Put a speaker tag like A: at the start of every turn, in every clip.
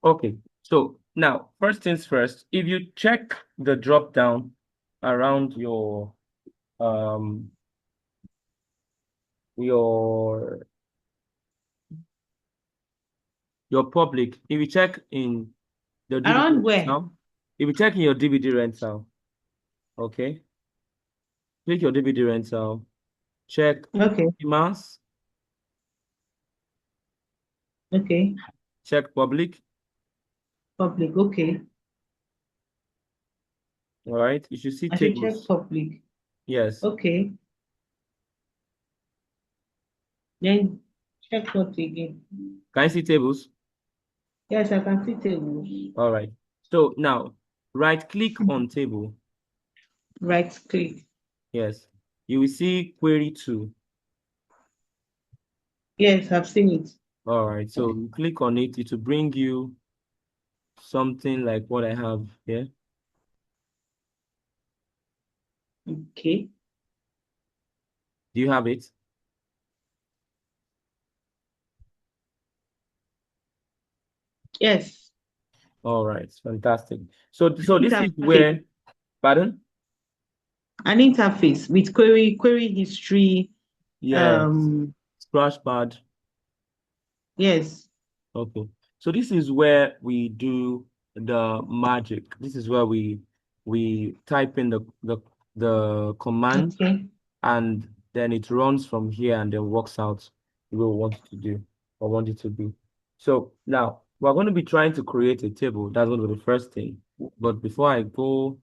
A: Okay, so now first things first, if you check the drop down around um your your public, if you check in the DVD
B: Around where?
A: rental, if you check in your DVD rental, okay, click your DVD rental, check
B: Okay.
A: mass,
B: Okay.
A: check public,
B: Public. Okay.
A: all right, you should see
B: I should check
A: tables.
B: public.
A: Yes,
B: Okay. Then check what again?
A: can you see tables?
B: Yes, I can see tables.
A: All right, so now right click on table.
B: Right click.
A: Yes, you will see query two.
B: Yes, I've seen it.
A: All right, so you click on it, it will bring you something like what I have here.
B: Okay.
A: Do you have it?
B: Yes.
A: All right, fantastic. So this is
B: Interface.
A: where, pardon?
B: An interface with query history.
A: Yes,
B: Um,
A: splashpad.
B: yes.
A: Okay. So this is where we do the magic. This is where we type in the command
B: Okay.
A: and then it runs from here and then works out what we want it to do or want it to be. So now we're going to be trying to create a table. That's going to be the first thing. But before I go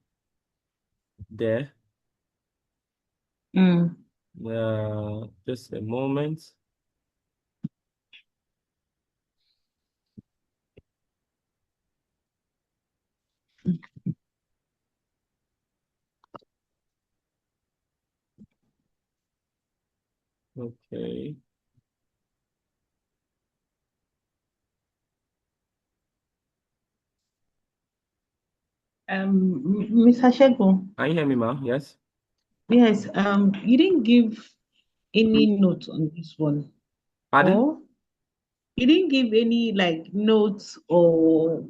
A: there,
B: Mm.
A: just a moment. Okay.
B: Mr. Shegun.
A: Can you hear me, ma? Yes.
B: Yes. You didn't give any note on this one,
A: Pardon?
B: or you didn't give any like notes or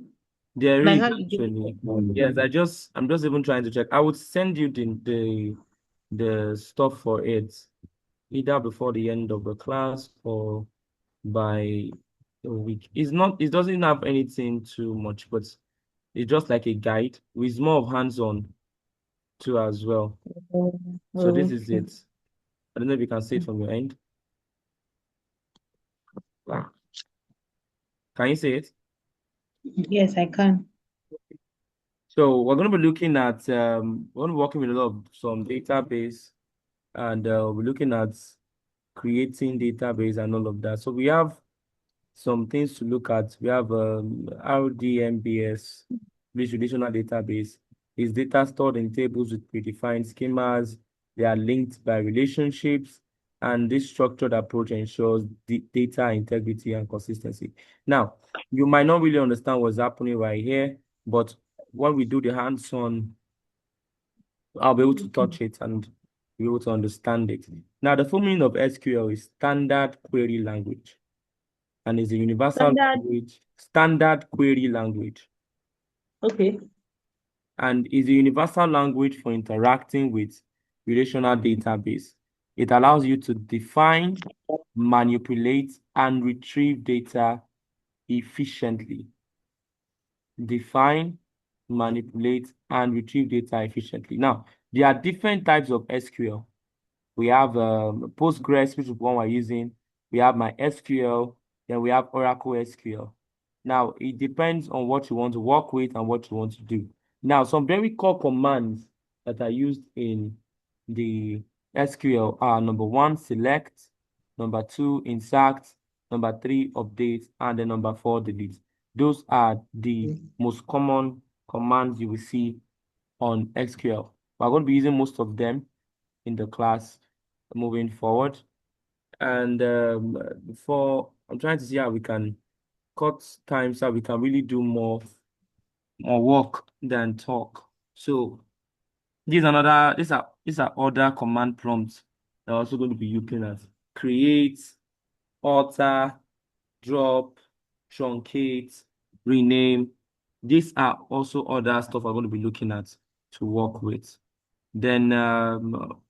A: There
B: like
A: is
B: how you gave it.
A: actually. Yes, I'm just even trying to check. I would send you the stuff for it either before the end of the class or by a week. It doesn't have anything too much, but it's just like a guide with more of hands-on too as well.
B: Oh,
A: So this is
B: okay.
A: it. I don't know if you can see it from your end. Can you see it?
B: Yes, I can.
A: So we're going to be looking at we're going to be working with a lot of some database and we're looking at creating database and all of that. So we have some things to look at. We have RDMBS, this relational database. Is data stored in tables with predefined schemas. They are linked by relationships, and this structured approach ensures the data integrity and consistency. Now, you might not really understand what's happening right here, but when we do the hands-on, I'll be able to touch it and be able to understand it. Now, the full meaning of SQL is standard query language and is a universal
B: Standard.
A: language, standard query language,
B: Okay.
A: and is a universal language for interacting with relational database. It allows you to define, manipulate, and retrieve data efficiently. Define, manipulate, and retrieve data efficiently. Now, there are different types of SQL. We have Postgres, which is one we're using. We have MySQL. Then we have Oracle SQL. Now, it depends on what you want to work with and what you want to do. Now, some very core commands that are used in the SQL are number one, select, number two, insert, number three, update, and then number four, delete. Those are the most common commands you will see on SQL. We're going to be using most of them in the class moving forward. And before I'm trying to see how we can cut time so we can really do more work than talk. So these are other command prompts that are also going to be looking at create, alter, drop, truncate. rename. These are also other stuff I'm going to be looking at to work with. Then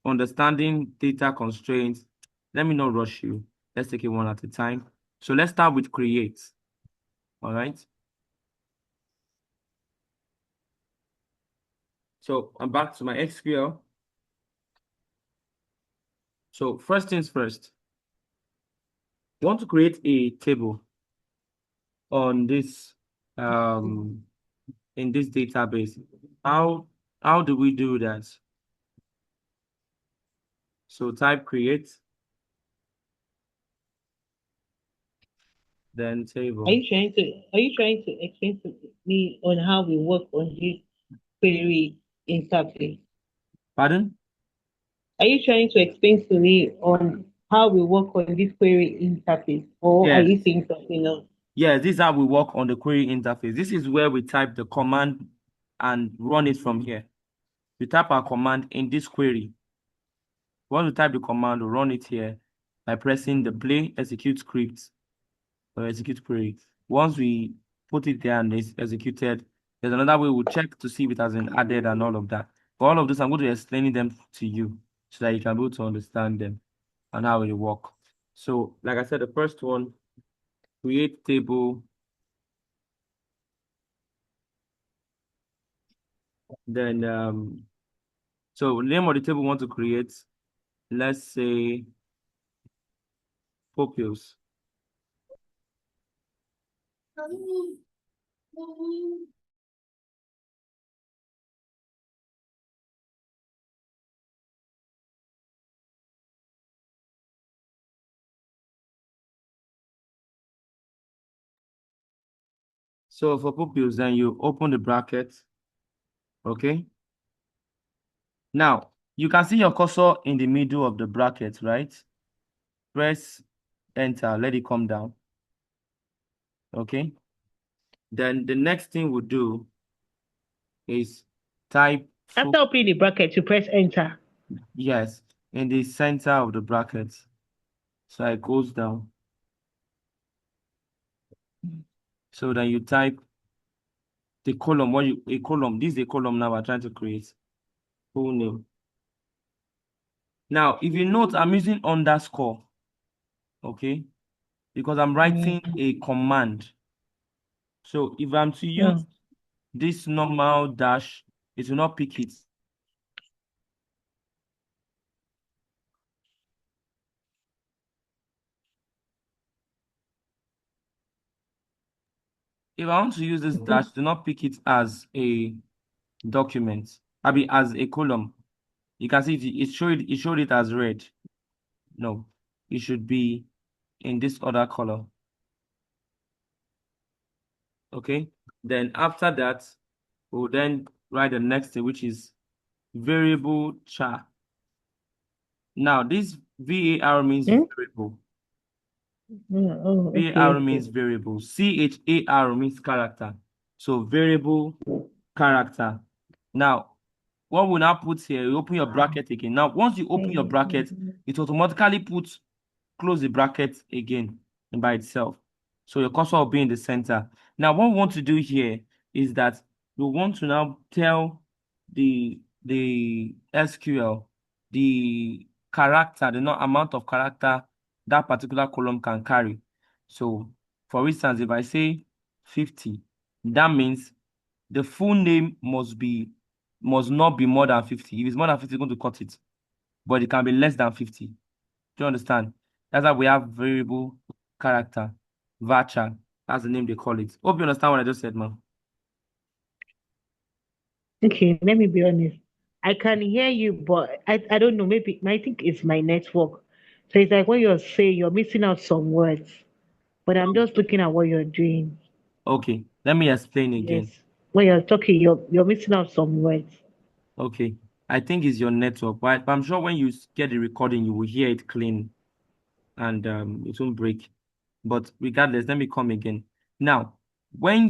A: understanding data constraints. Let me not rush you. Let's take it one at a time. So let's start with create. All right. So I'm back to my SQL. So first things first, you want to create a table on this in this database. How do we do that? So type create, then table.
B: Are you trying to explain to me on how we work on this query interface?
A: Pardon?
B: Are you trying to explain to me on how we work on this query interface, or are you
A: Yes.
B: saying something else?
A: Yeah, this is how we work on the query interface. This is where we type the command and run it from here. We type our command in this query. Once we type the command, we run it here by pressing the play execute script or execute query. Once we put it there and it's executed, there's another way we'll check to see if it has been added and all of that. For all of this, I'm going to be explaining them to you so that you can be able to understand them and how it work. So, like I said, the first one, create table. Then, so name of the table we want to create, let's say pupils. So for pupils, then you open the bracket, okay? Now, you can see your cursor in the middle of the bracket, right? Press enter, let it come down, okay? Then the next thing we'll do is type,
B: After opening the bracket, you press enter.
A: yes, in the center of the bracket. So it goes down. So then you type the column, a column, this is a column now we're trying to create, full name. Now, if you note, I'm using underscore, okay? Because I'm writing
B: Mm,
A: a command. So if I'm to
B: yeah.
A: use this normal dash, it will not pick it. If I want to use this dash, do not pick it as a document. I mean, as a column. You can see it showed it as red. No, it should be in this other color. Okay. Then after that, we'll then write the next thing, which is variable char. Now, this var means
B: Hmm?
A: variable.
B: Oh,
A: var
B: okay.
A: means variable. char means character. So variable character. Now, what we'll now put here, you open your bracket again. Now, once you open your bracket, it automatically puts close the bracket again by itself. So your cursor will be in the center. Now, what we want to do here is that we want to now tell the SQL the character, the amount of character that particular column can carry. So, for instance, if I say 50, that means the full name must not be more than 50. If it's more than 50, it's going to cut it, but it can be less than 50. Do you understand? That's why we have variable character, varchar. That's the name they call it. Hope you understand what I just said, man.
B: Okay, let me be honest. I can hear you, but I don't know. Maybe I think it's my network. So it's like when you're saying you're missing out some words, but I'm just looking at what you're doing.
A: Okay, let me explain again.
B: Yes. When you're talking, you're missing out some words.
A: Okay, I think it's your network, right? But I'm sure when you get the recording, you will hear it clean and it won't break. But regardless, let me come again. Now, when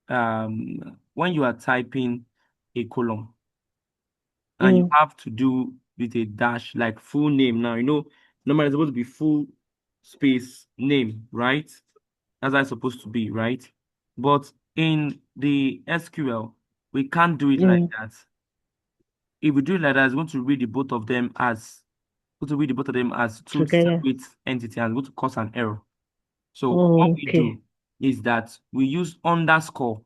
A: when you are typing a column and you
B: Mm,
A: have to do with a dash like full name. Now, normally it's supposed to be full space name, right? That's how it's supposed to be, right? But in the SQL, we can't do it like
B: Mm,
A: that. If we do it like that, it's going to read the both of them as two
B: together.
A: separate entities and it's going to cause an error. So what we
B: Okay.
A: do is that we use underscore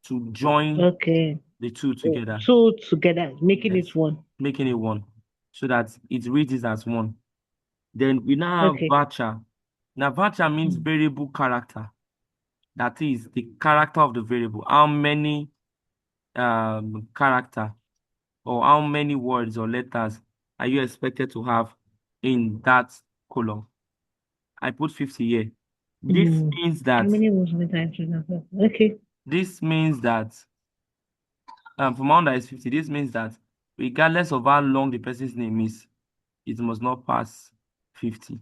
A: to join
B: Okay.
A: the two together.
B: Two together, making
A: Yes,
B: it one.
A: making it one, so that it reads it as one. Then we now have
B: Okay.
A: varchar. Now varchar means
B: Mm,
A: variable character. That is the character of the variable. How many character or how many words or letters are you expected to have in that column? I put 50 here. This
B: mm.
A: means
B: How
A: that
B: many was the time? Okay.
A: this means that for my own that is 50, this means that regardless of how long the person's name is, it must not pass 50.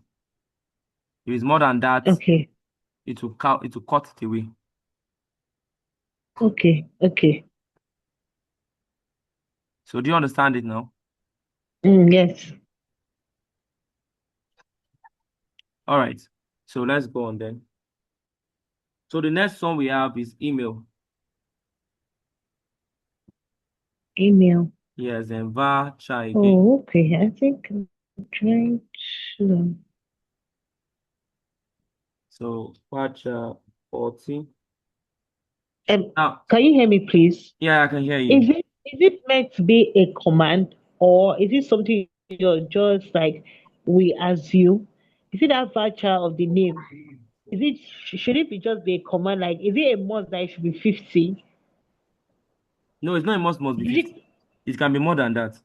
A: If it's more than that,
B: Okay.
A: it will cut it away.
B: Okay. Okay.
A: So do you understand it now?
B: Yes.
A: All right. So let's go on then. So the next one we have is email.
B: Email.
A: Yes, and varchar again.
B: Oh, okay. I think I'm trying to.
A: So varchar 40.
B: Um,
A: Now,
B: can you hear me, please?
A: yeah, I can hear you.
B: Is it meant to be a command, or is it something you're just like we assume? Is it that virtue of the name? Is it should it be just be a command? Like, is it a must that it should be 50?
A: No, it's not a must be
B: Did
A: 50.
B: it,
A: It can be more than that.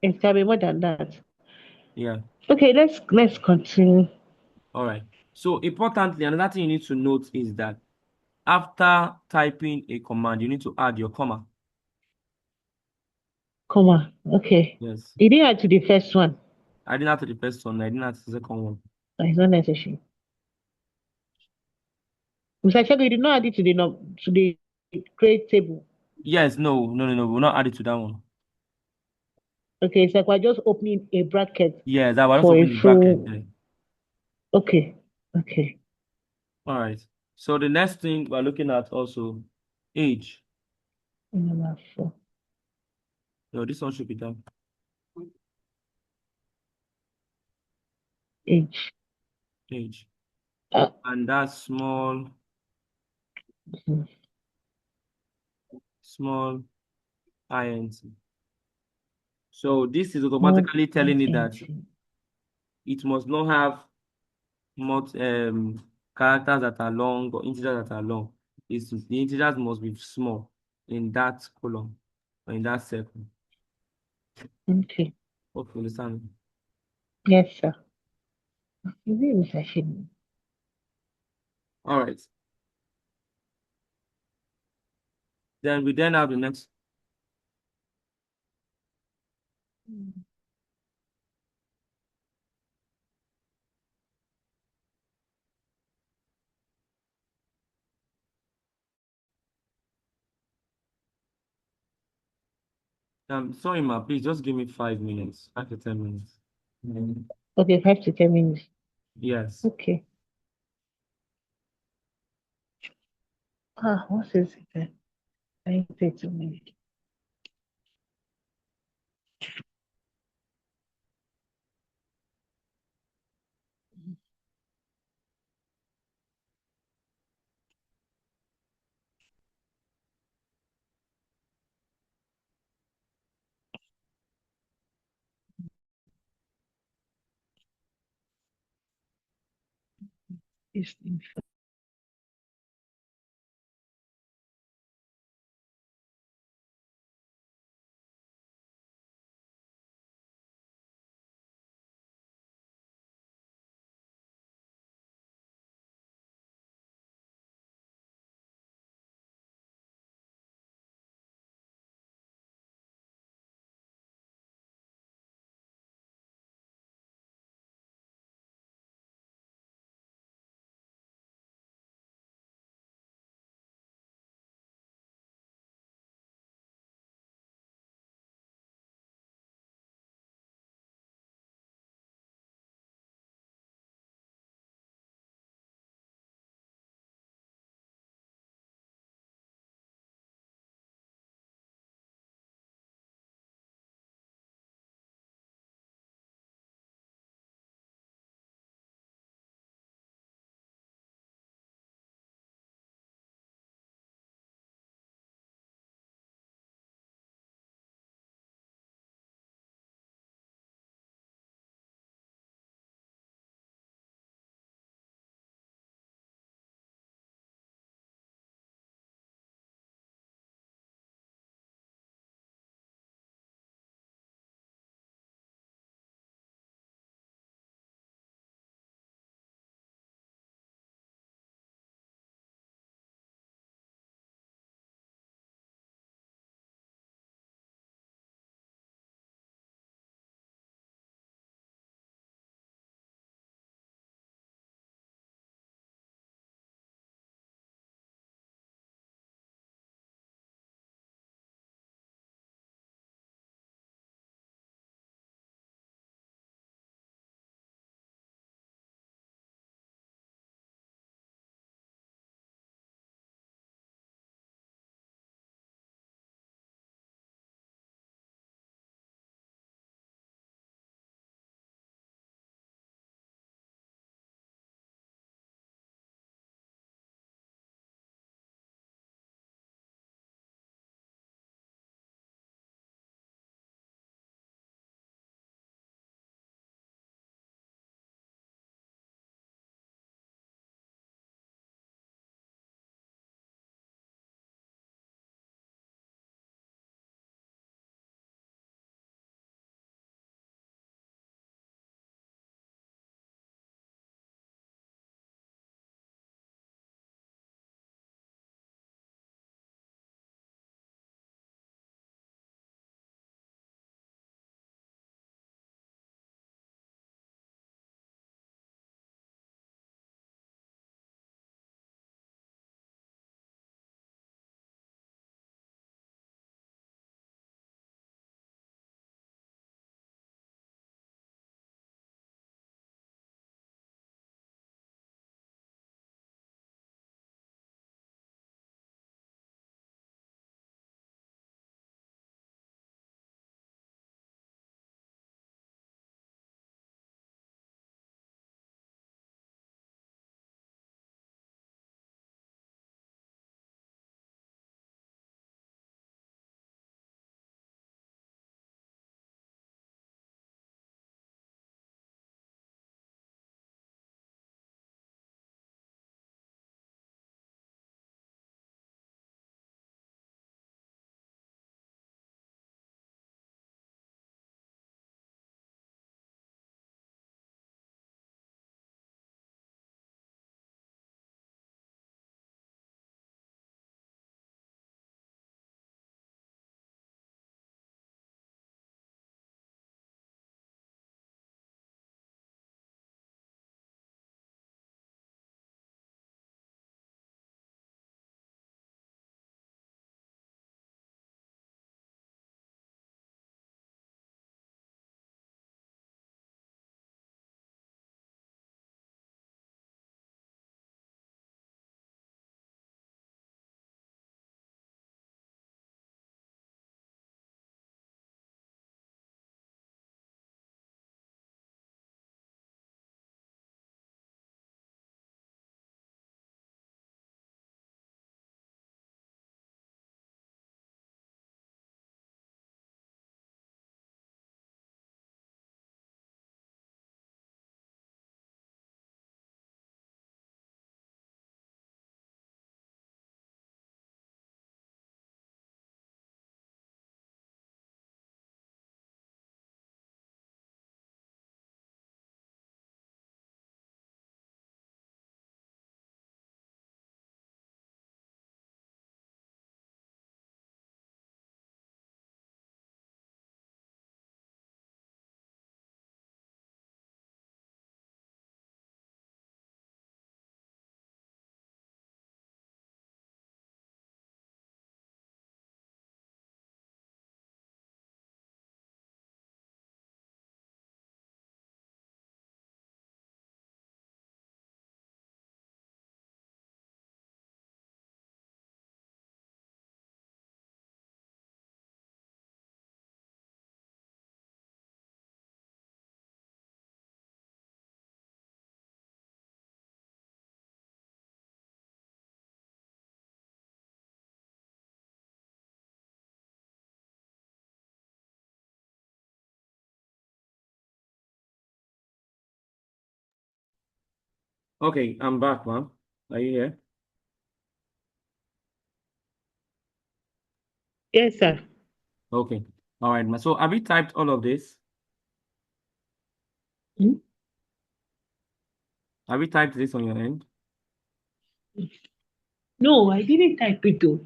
B: it can be more than that.
A: Yeah.
B: Okay, let's continue.
A: All right. So importantly, another thing you need to note is that after typing a command, you need to add your comma.
B: Comma. Okay.
A: Yes.
B: You didn't add to the first one.
A: I didn't add to the first one. I didn't add to the second one.
B: It's not necessary. Mr. Shago, you did not add it to the create table.
A: Yes, no. We'll not add it to that one.
B: Okay, it's like we're just opening a bracket
A: Yes, I was just
B: for a
A: opening the bracket
B: full.
A: there.
B: Okay. Okay.
A: All right. So the next thing we're looking at also age.
B: Number four.
A: No, this one should be done.
B: Age.
A: Age.
B: Uh,
A: And that's
B: mhm.
A: small int. So this is
B: More
A: automatically telling it that
B: INT.
A: it must not have not characters that are long or integers that are long. The integers must be small in that column or in that circle.
B: Okay.
A: Hope you understand.
B: Yes, sir. Is it Mr. Shini?
A: All right. Then we then have the next. Sorry, ma, please just give me 5 minutes, 5 to 10 minutes.
B: Okay, 5 to 10 minutes.
A: Yes.
B: Okay. What is it then? I think 2 minutes. This thing.
A: Okay, I'm back, man. Are you here?
B: Yes, sir.
A: Okay. All right, man. So have you typed all of this?
B: Hmm?
A: Have you typed this on your end?
B: No, I didn't type it though.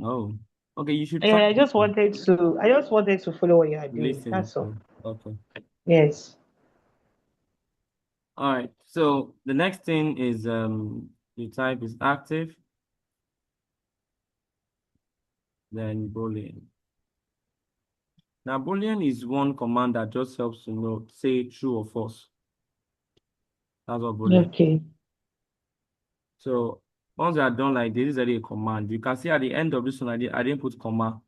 A: Oh. Okay, you should try
B: I just wanted to follow what you are doing.
A: listening
B: That's all.
A: to. Okay.
B: Yes.
A: All right. So the next thing is you type is active, then Boolean. Now Boolean is one command that just helps to know say true or false. That's what Boolean.
B: Okay.
A: So once you are done like this is already a command. You can see at the end of this one, I didn't put comma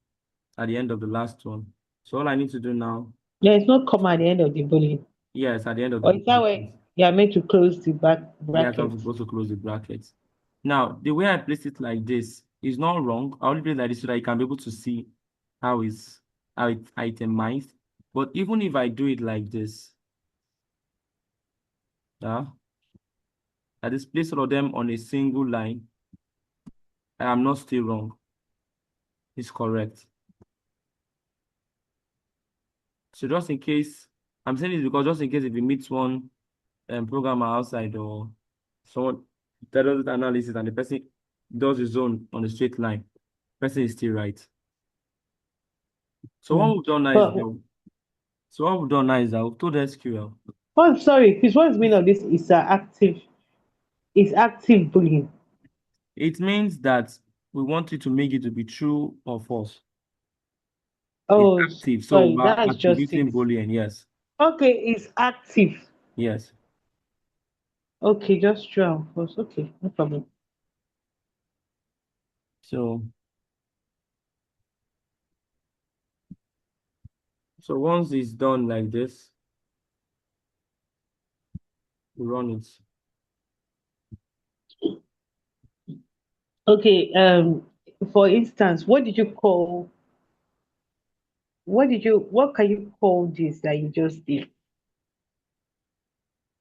A: at the end of the last one. So all I need to do now,
B: There is no comma at the end of the bullet.
A: yes, at the end of the
B: Or is that
A: bullet,
B: where you are meant to close the back
A: yes, I'm
B: bracket?
A: supposed to close the brackets. Now, the way I place it like this is not wrong. I only place it like this so that you can be able to see how is how it itemized. But even if I do it like this, yeah, I display all of them on a single line, I'm not still wrong. It's correct. So just in case, I'm saying this because just in case if you meet one programmer outside or someone that does analysis and the person does his own on a straight line, person is still right. So
B: Hmm.
A: what we've done now is
B: But
A: though, so what we've done now is that we've told SQL.
B: oh, sorry, Chris, what's the meaning of this? Is active bullying.
A: It means that we want it to make it to be true or false. It's
B: Oh,
A: active, so
B: sorry,
A: we're
B: that's just it.
A: activating Boolean. Yes,
B: Okay, it's active.
A: yes.
B: Okay, just true and false. Okay, no problem.
A: So so once it's done like this, we run it.
B: Okay, for instance, what can you call this that you just did?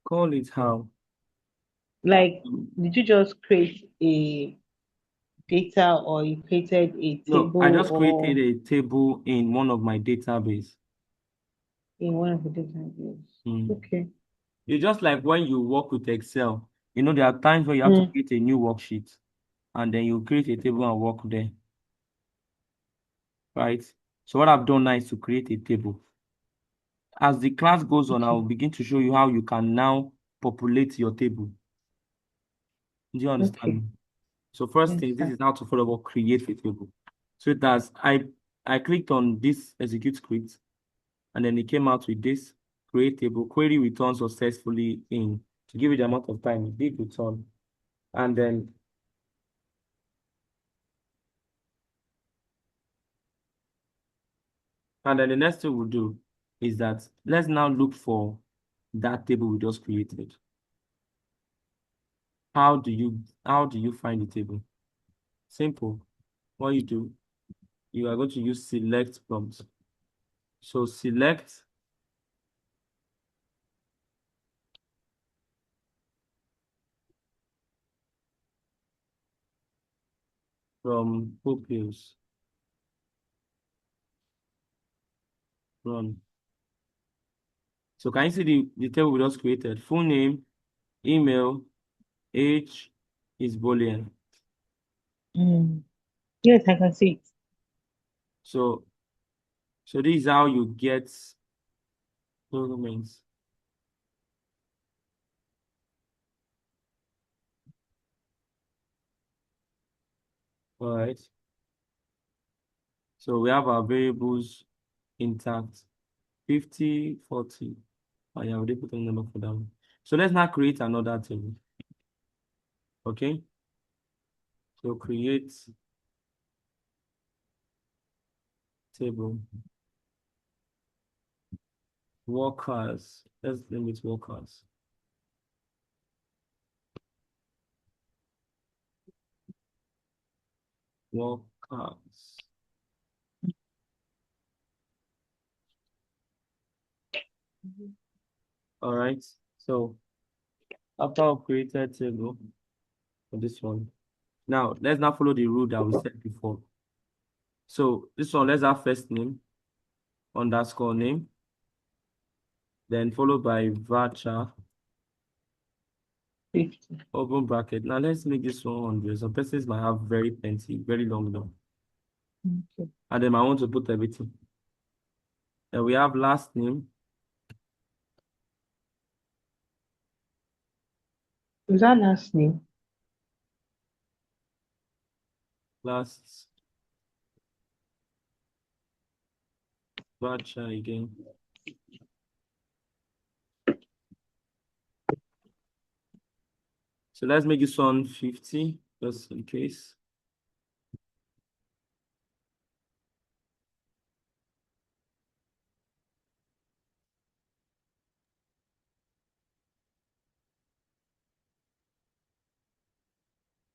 A: Call it how.
B: Like,
A: Um,
B: did you just create a data or you created a
A: no, I
B: table
A: just created
B: or
A: a table in one of my database.
B: in one of the databases?
A: Mm.
B: Okay.
A: It's just like when you work with Excel. You know, there are times where you have to
B: Mm,
A: create a new worksheet and then you create a table and work there, right? So what I've done now is to create a table. As the class goes on,
B: okay.
A: I'll begin to show you how you can now populate your table. Do you understand
B: Okay.
A: me? So first
B: Yes,
A: thing, this
B: sir.
A: is how to follow up create a table. So it does, I clicked on this execute script and then it came out with this create table query return successfully in to give it the amount of time it did return. And then the next thing we'll do is that let's now look for that table we just created. How do you find the table? Simple. What you do, you are going to use select prompt. So select from pupils, run. So can you see the table we just created? Full name, email, age is Boolean.
B: Mm. Yes, I can see it.
A: So this is how you get documents. All right. So we have our variables intact. 50, 40. Oh, yeah, we already put a number for that one. So let's now create another table. Okay. So create table workers. Let's limit workers. Workers. All right. So After I've created table for this one. Now, let's now follow the rule that we said before. So this one, let's have first name, underscore name, then followed by varchar,
B: 50.
A: open bracket. Now let's make this one 100. Some persons might have very plenty, very long long.
B: Okay.
A: And then I want to put everything. Then we have last name,
B: Is that last name?
A: last varchar again. So let's make this one 50, just in case.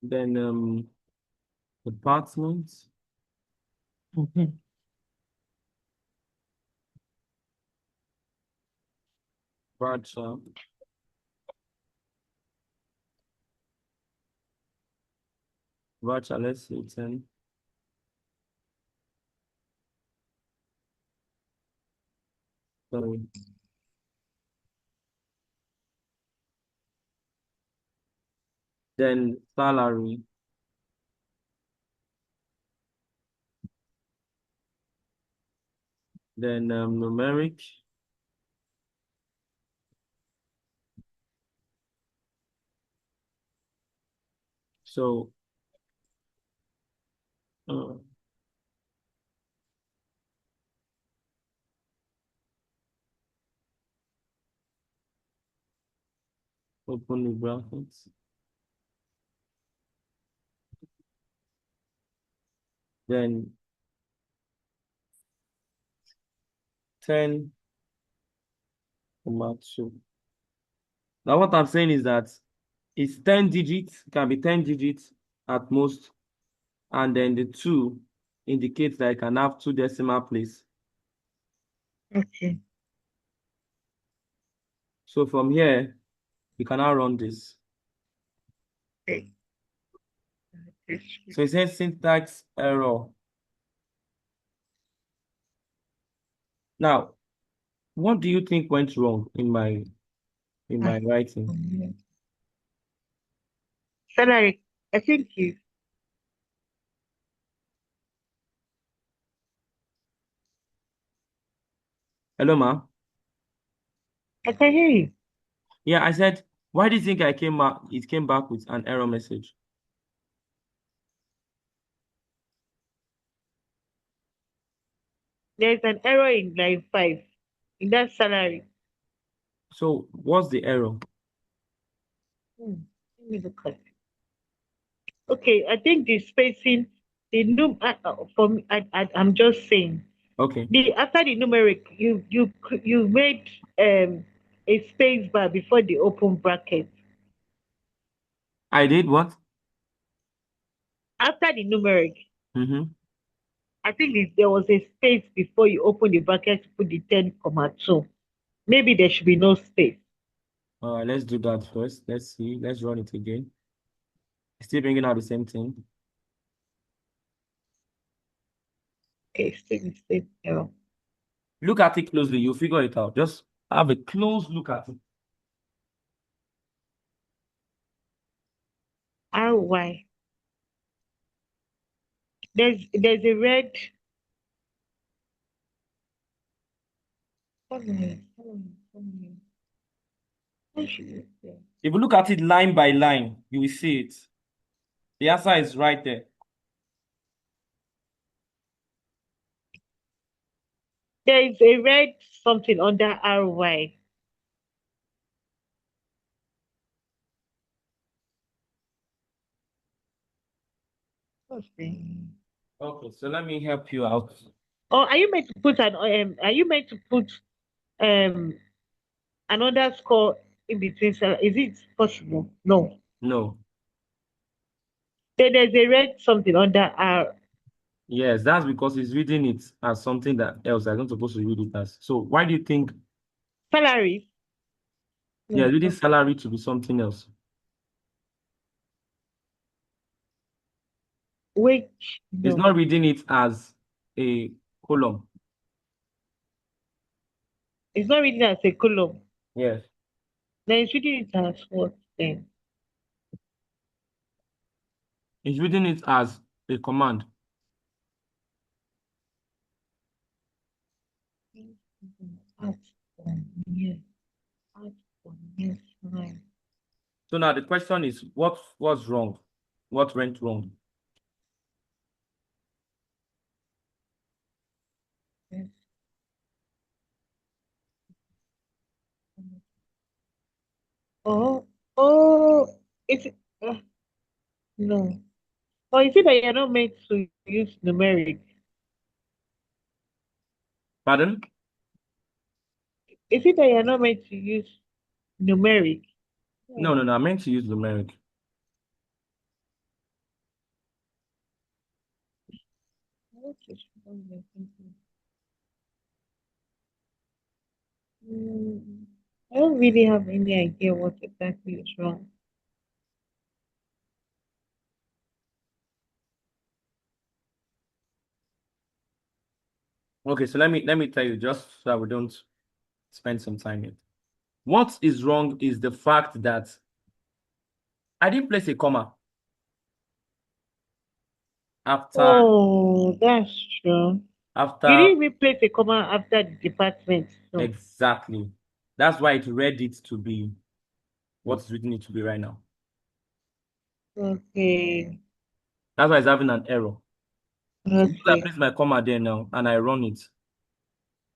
A: Then department,
B: Mm-hmm.
A: varchar, varchar, let's say 10. Sorry. Then salary, then numeric, so uh, open the brackets, then 10, comma 2. Now what I'm saying is that it's 10 digits, can be 10 digits at most, and then the 2 indicates that I can have 2 decimal place.
B: Okay.
A: So from here, you can now run this.
B: Okay.
A: So it says syntax error. Now, what do you think went wrong in
B: Ah,
A: my writing?
B: mhm. Salary. I think you.
A: Hello, ma.
B: I can hear you.
A: Yeah, I said, why do you think it came back with an error message?
B: There's an error in line 5 in that salary.
A: So what's the error?
B: Hmm. Let me look at it. Okay, I think the spacing, the for me, I'm just saying
A: Okay.
B: the after the numeric, you made a space bar before the open bracket.
A: I did what?
B: After the numeric,
A: Mm-hmm.
B: I think there was a space before you open the bracket to put the 10,2. Maybe there should be no space.
A: All right, let's do that first. Let's see. Let's run it again. Still bringing out the same thing.
B: Okay, still the same error.
A: Look at it closely. You'll figure it out. Just have a close look at it.
B: RY. There's a red. Why should it be?
A: If you look at it line by line, you will see it. The answer is right there.
B: There is a red something under RY. Okay.
A: Okay, so let me help you out.
B: Or are you meant to put are you meant to put um an underscore in between? Is it possible? No.
A: No.
B: Then there's a red something under R.
A: Yes, that's because he's reading it as something that else. I'm not supposed to read it as. So why do you think?
B: Salary.
A: Yeah,
B: No.
A: reading salary to be something else.
B: Which
A: It's
B: no.
A: not reading it as a column.
B: It's not reading as a column.
A: Yes.
B: Then it's reading it as what then?
A: It's reading it as a command.
B: At yes. At yes. Right.
A: So now the question is, what was wrong? What went wrong?
B: Yes. Oh, oh, is it? No. Or is it that you're not meant to use numeric?
A: Pardon?
B: Is it that you're not meant to use numeric?
A: No,
B: No.
A: no, no. I meant to use numeric.
B: What is wrong with thinking? Mm, I don't really have any idea what exactly is wrong.
A: Okay, so let me tell you just so that we don't spend some time here. What is wrong is the fact that I didn't place a comma after
B: Oh, that's true. You
A: after
B: didn't even place a comma after the department. No.
A: exactly. That's why it read it to be what it's reading it to be right now.
B: Okay.
A: That's why it's having an error. So because I
B: Okay.
A: place my comma there now and I run it,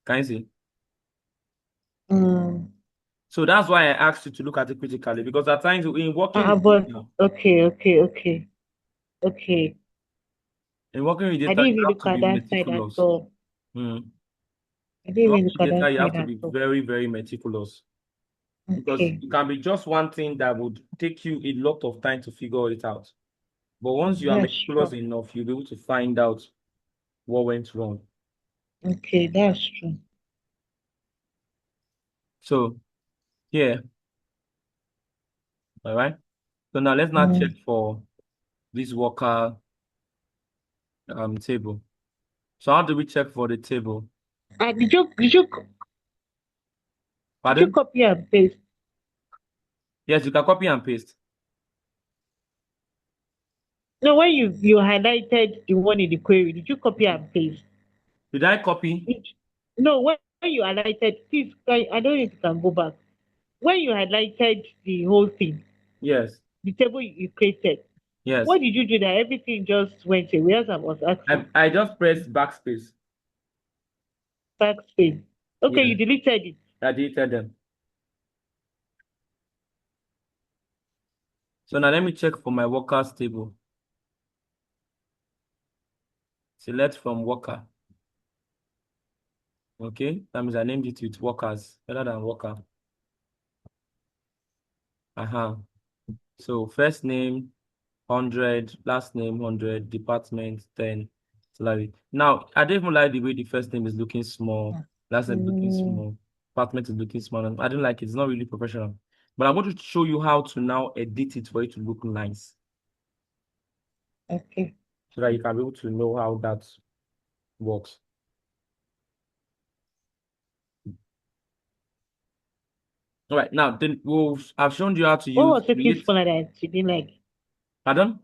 A: can you see?
B: Mm.
A: So that's why I asked you to look at it critically because at times
B: But okay, okay, okay, okay.
A: in working with
B: I
A: data,
B: didn't
A: you
B: even
A: have
B: look
A: to
B: at
A: be
B: that side at
A: meticulous.
B: all.
A: Mm.
B: I didn't
A: In
B: even
A: working
B: look
A: with
B: at
A: data,
B: that
A: you have
B: side
A: to
B: at
A: be
B: all.
A: very, very meticulous because
B: Okay.
A: it can be just one thing that would take you a lot of time to figure it out. But once you are
B: That's
A: meticulous
B: true.
A: enough, you'll be able to find out what went wrong.
B: Okay, that's true.
A: So here, all right. So now let's not check
B: Mm.
A: for this worker table. So how do we check for the table?
B: did you
A: Pardon?
B: copy and paste?
A: Yes, you can copy and paste.
B: No, when you highlighted the one in the query, did you copy and paste?
A: Did I copy?
B: Did, no, when you highlighted, please, I don't know if you can go back. When you highlighted the whole thing,
A: Yes.
B: the table you created,
A: Yes.
B: what did you do that everything just went away as I was
A: I,
B: asking?
A: I just pressed backspace.
B: Backspace. Okay,
A: Yes.
B: you deleted it.
A: I deleted them. So now let me check for my workers table. Select from worker. Okay. That means I named it with workers rather than worker. Uh-huh. So first name 100, last name 100, department 10, salary. Now, I don't even like the way the first name is looking small, last name looking
B: Mm,
A: small, department is looking small. I don't like it. It's not really professional. But I want to show you how to now edit it for it to look nice
B: okay.
A: so that you can be able to know how that works. All right, now then I've shown you how to
B: What
A: use
B: was looking
A: create.
B: smaller that you didn't like?
A: Pardon?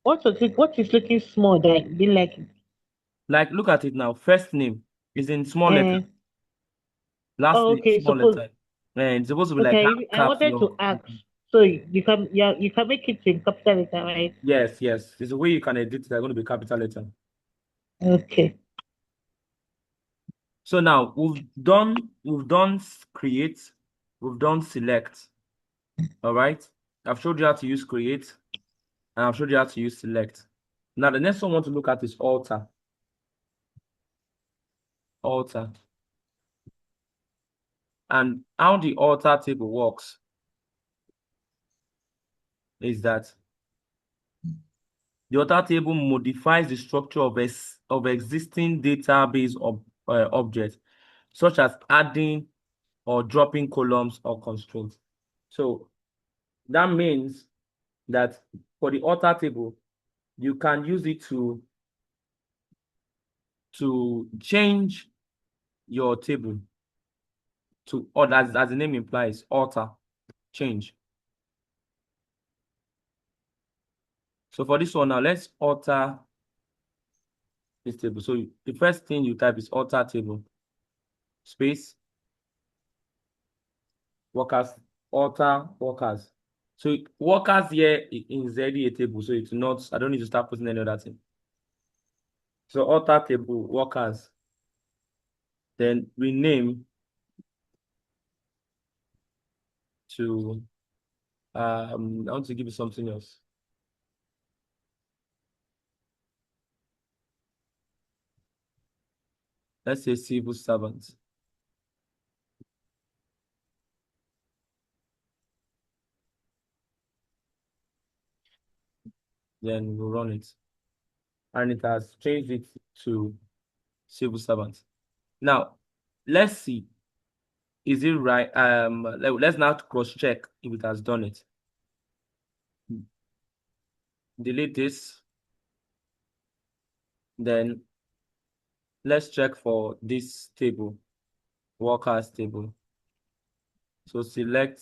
B: What is looking small that you didn't like?
A: Like look at it now. First name is in small letter.
B: Uh,
A: Last
B: oh,
A: name
B: okay.
A: small
B: Suppose
A: letter. And it's supposed to be like
B: okay. I
A: caps
B: wanted to
A: lock.
B: ask. So you can, yeah, you can make it in capital letter, right?
A: Yes, yes. There's a way you can edit it. They're going to be capital letter.
B: Okay.
A: So now we've done create, we've done select. All right. I've showed you how to use create and I've showed you how to use select. Now the next one I want to look at is alter. Alter. And how the alter table works is that the alter table modifies the structure of existing database objects, such as adding or dropping columns or constraints. So that means that for the alter table, you can use it to change your table to, or as the name implies, alter, change. So for this one now, let's alter this table. So the first thing you type is alter table, space, workers, alter workers. So workers here is already a table, so it's not, I don't need to start putting any other thing. So alter table, workers, then rename to, I want to give you something else. Let's say civil servant. Then we'll run it. And it has changed it to civil servant. Now, let's see. Is it right? Let's now cross-check if it has done it. Delete this. Then let's check for this table, workers table. So select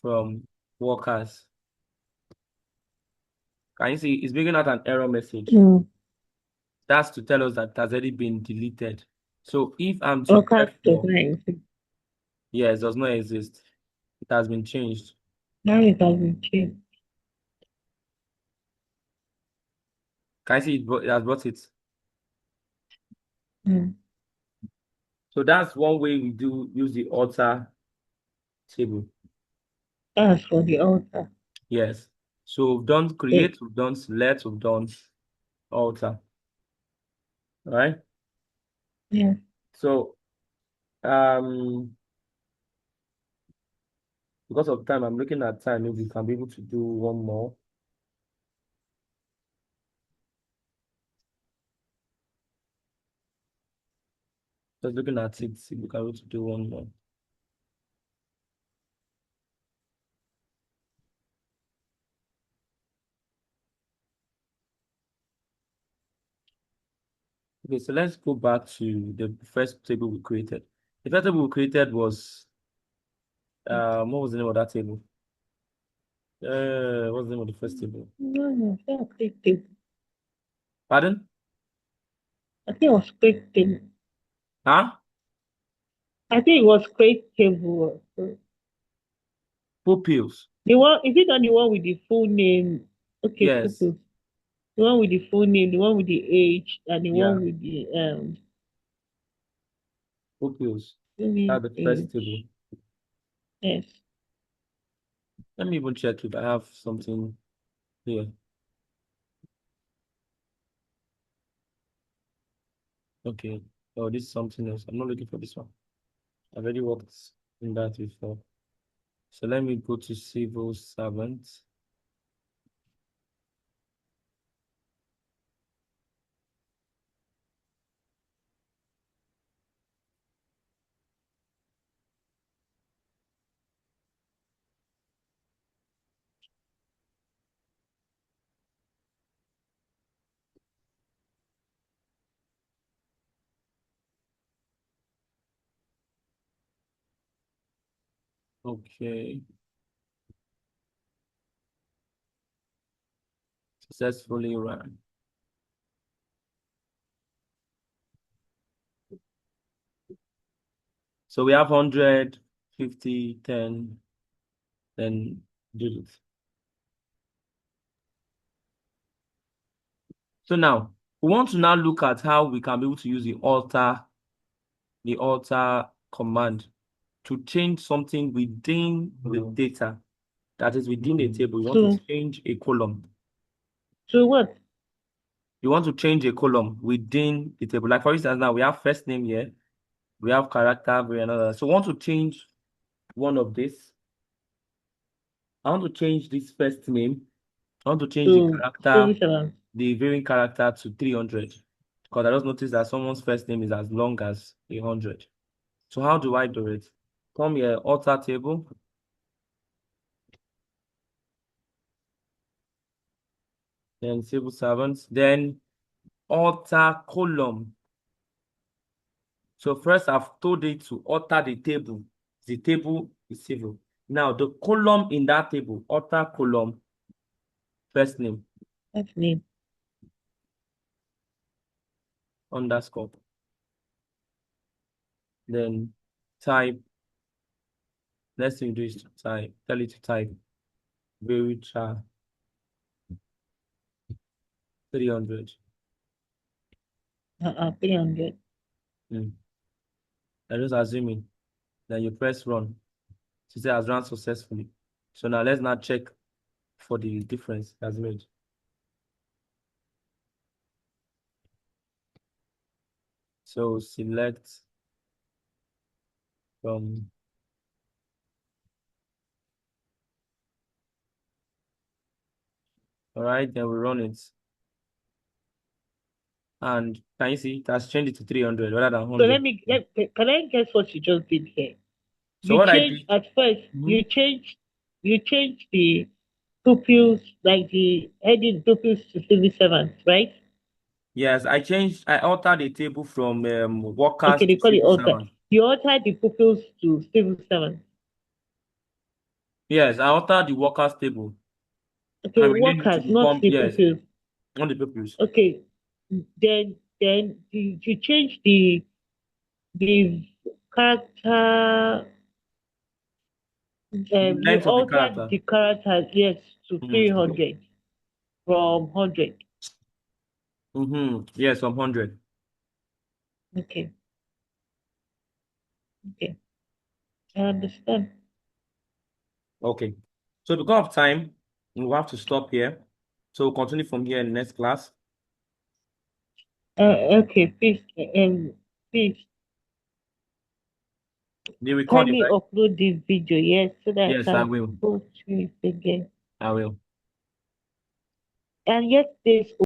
A: from workers. Can you see it's bringing out an error message?
B: Mm.
A: That's to tell us that it has already been deleted. So if I'm to
B: Workers
A: check
B: does
A: for,
B: not exist.
A: yes, does not exist. It has been changed.
B: Now it has been changed.
A: Can you see it has brought it?
B: Mm.
A: So that's one way we do use the alter table.
B: That's for the altar.
A: Yes. So we've done
B: Wait.
A: create, we've done select, we've done alter. All right.
B: Yeah.
A: So because of time, I'm looking at time. Maybe we can be able to do one more. Just looking at it, see if we can be able to do one more. Okay, so let's go back to the first table we created. The first table we created was what was the name of that table? What's the name of the first table?
B: No, no, it's not quick table.
A: Pardon?
B: I think it was quick table.
A: Huh?
B: I think it was quick table.
A: Pupils.
B: The one is it not the one with the full name? Okay,
A: Yes.
B: pupils. The one with the full name, the one with the age, and the
A: Yeah.
B: one with the
A: Pupils.
B: full name,
A: That's the first table.
B: age. Yes.
A: Let me even check if I have something here. Okay. Oh, this is something else. I'm not looking for this one. I've already worked in that before. So let me go to civil servant. Okay. Successfully run. So we have 100, 50, 10, then do it. So now we want to now look at how we can be able to use the alter command to change something within the data. That is within a table. You want to
B: So,
A: change a column.
B: so what?
A: You want to change a column within the table. Like for instance, now we have first name here, we have character, we another. So we want to change one of this. I want to change this first name. I want to change the
B: So,
A: character,
B: civil servant.
A: the variant character to 300. because I just noticed that someone's first name is as long as 100. So how do I do it? Come here, alter table, then civil servants, then alter column. So first I've told it to alter the table. The table is civil. Now the column in that table, alter column, first name,
B: That's name.
A: underscore. Then type. Next thing you do is to type, tell it to type Vericha 300.
B: 300.
A: Mm. I just assuming. Then you press run. To say has run successfully. So now let's not check for the difference it has made. So select from all right, then we run it. And can you see it has changed it to 300 rather than
B: So
A: 100.
B: can I guess what you just did here?
A: So
B: You
A: what I
B: changed
A: did,
B: at first.
A: mhm,
B: You changed the pupils, like the heading pupils to civil servants, right?
A: yes, I altered the table from workers
B: Okay, they
A: to
B: call it
A: civil
B: alter.
A: servants.
B: You altered the pupils to civil servants.
A: Yes, I altered the workers table.
B: Okay,
A: I renamed it to
B: workers, not
A: become,
B: the
A: yes,
B: pupils.
A: on the pupils.
B: Okay, then you change the character.
A: The
B: You
A: length of the
B: altered
A: character.
B: the character, yes, to
A: Mm-hmm.
B: 300 from 100.
A: Yes, from 100.
B: Okay, okay, I understand.
A: Okay. So because of time, we will have to stop here. So we'll continue from here in the next class.
B: Okay, please
A: The recording,
B: kindly
A: right?
B: upload this video, yes, so that I
A: Yes, I
B: can
A: will.
B: go through it again.
A: I will.
B: And yes, there's